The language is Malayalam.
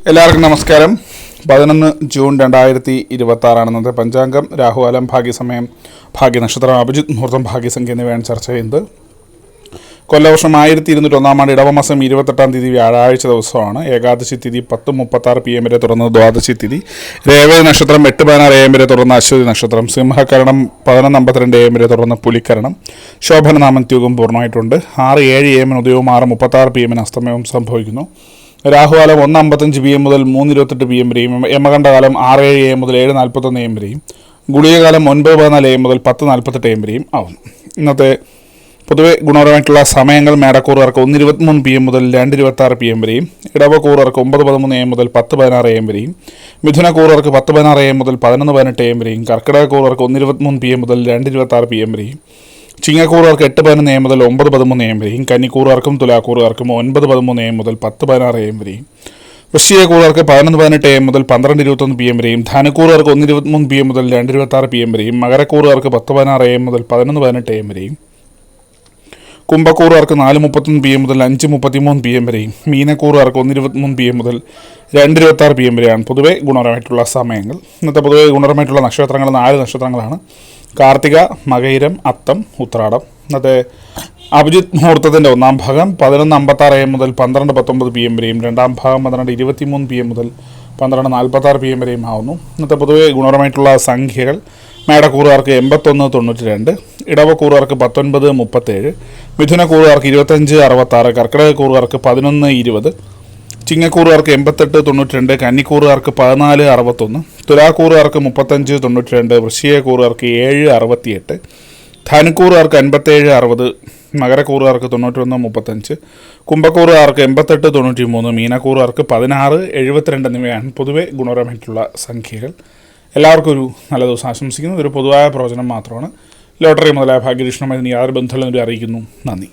എല്ലാവർക്കും നമസ്കാരം. 11 ജൂൺ 2026 ഇന്നത്തെ പഞ്ചാംഗം. രാഹുകാലം, ഭാഗ്യസമയം, ഭാഗ്യനക്ഷത്രം, അഭിജിത്ത് മുഹൂർത്തം, ഭാഗ്യസംഖ്യ എന്നിവയാണ് ചർച്ച ചെയ്യുന്നത്. കൊല്ലവർഷം 1201 ഇടവമാസം 28 തീയതി വ്യാഴാഴ്ച ദിവസമാണ്. ഏകാദശി തിഥി 10:36 PM വരെ തുടർന്ന് ദ്വാദശി തിഥി. രേവതി നക്ഷത്രം 8:16 AM വരെ തുടർന്ന് അശ്വതി നക്ഷത്രം. സിംഹകരണം 11:52 AM വരെ തുടർന്ന് പുലിക്കരണം. ശോഭനനാമം ത്യുഗം പൂർണ്ണമായിട്ടുണ്ട്. 6:07 AM ഉദയവും 6:36 PM അസ്തമയവും സംഭവിക്കുന്നു. രാഹുകാലം 1:55 PM മുതൽ 3:28 PM വരെയും, യമകണ്ഠകാലം 6:07 AM മുതൽ 7:41 AM വരെയും, ഗുളികകാലം 9:14 AM മുതൽ 10:48 AM വരെയും ആവുന്നു. ഇന്നത്തെ പൊതുവെ ഗുണപരമായിട്ടുള്ള സമയങ്ങൾ: മേടക്കൂറുകാർക്ക് 1:23 PM മുതൽ 2:26 PM വരെയും, ഇടവക്കൂറുകാർക്ക് 9:13 AM മുതൽ 10:16 AM വരെയും, മിഥുനക്കൂറുകാർക്ക് 10:16 AM മുതൽ 11:18 AM വരെയും, കർക്കിടകക്കൂറുകാർക്ക് 1:23 PM മുതൽ 2:26 PM വരെയും, ചിങ്ങക്കൂറുകാർക്ക് 8:11 AM മുതൽ 9:13 AM വരെയും, കന്നിക്കൂറുകാർക്കും തുലാക്കൂറുകാർക്കും 9:13 AM മുതൽ 10:16 AM വരെയും, വൃശ്ചികക്കൂറുകാർക്ക് 11:18 AM മുതൽ 12:21 PM വരെയും, ധനുക്കൂറുകാർക്ക് 1:23 PM മുതൽ 2:26 PM വരെയും, മകരക്കൂറുകാർക്ക് 10:16 AM മുതൽ 11:18 AM വരെയും, കുംഭക്കൂറുകാർക്ക് 4:31 PM മുതൽ 5:33 PM വരെയും, മീനക്കൂറുകാർക്ക് 1:23 PM മുതൽ 2:26 PM വരെയാണ് പൊതുവെ ഗുണപരമായിട്ടുള്ള സമയങ്ങൾ. ഇന്നത്തെ പൊതുവെ ഗുണപരമായിട്ടുള്ള നക്ഷത്രങ്ങൾ 4 നക്ഷത്രങ്ങളാണ്: കാർത്തിക, മകയിരം, അത്തം, ഉത്രാടം. ഇന്നത്തെ അഭിജിത്ത് മുഹൂർത്തത്തിൻ്റെ ഒന്നാം ഭാഗം 11:56 AM മുതൽ 12:19 PM വരെയും, രണ്ടാം ഭാഗം 12:23 PM മുതൽ 12:46 PM വരെയും ആവുന്നു. ഇന്നത്തെ പൊതുവെ ഗുണപരമായിട്ടുള്ള സംഖ്യകൾ: മേടക്കൂറുകാർക്ക് 81-92, ഇടവക്കൂറുകാർക്ക് 19-37, മിഥുനക്കൂറുകാർക്ക് 25-66, കർക്കിടകക്കൂറുകാർക്ക് 11-20, ചിങ്ങക്കൂറുകാർക്ക് 88-92, കന്നിക്കൂറുകാർക്ക് 14-61, തുലാക്കൂറുകാർക്ക് 35-92, വൃശ്ചികക്കൂറുകാർക്ക് 7-68, ധനുക്കൂറുകാർക്ക് 57-60, മകരക്കൂറുകാർക്ക് 91-35, കുംഭക്കൂറുകാർക്ക് 88-93, മീനക്കൂറുകാർക്ക് 16-72 എന്നിവയാണ് പൊതുവെ ഗുണപരമായിട്ടുള്ള സംഖ്യകൾ. എല്ലാവർക്കും ഒരു നല്ല ദിവസം ആശംസിക്കുന്നു. ഇതൊരു പൊതുവായ പ്രവചനം മാത്രമാണ്. ലോട്ടറി മുതലായ ഭാഗ്യരീക്ഷണമായി യാതൊരു ബന്ധമുള്ളവരെ അറിയിക്കുന്നു. നന്ദി.